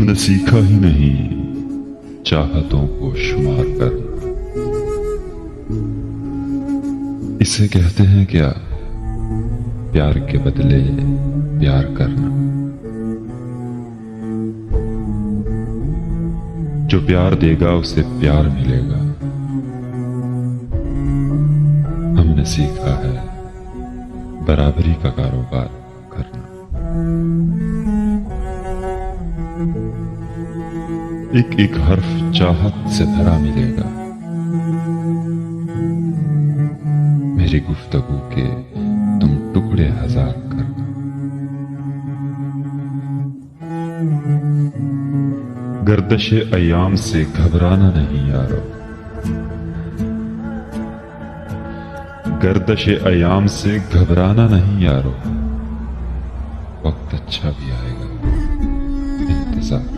हमने सीखा ही नहीं चाहतों को शुमार करना। इसे कहते हैं क्या प्यार के बदले प्यार करना। जो प्यार देगा उसे प्यार मिलेगा। हमने सीखा है बराबरी का कारोबार करना। एक एक हर्फ चाहत से भरा मिलेगा। मेरी गुफ्तगू के तुम टुकड़े हजार करना। गर्दशे अयाम से घबराना नहीं यारो। गर्दशे अयाम से घबराना नहीं यारो। वक्त अच्छा भी आएगा, इंतजार।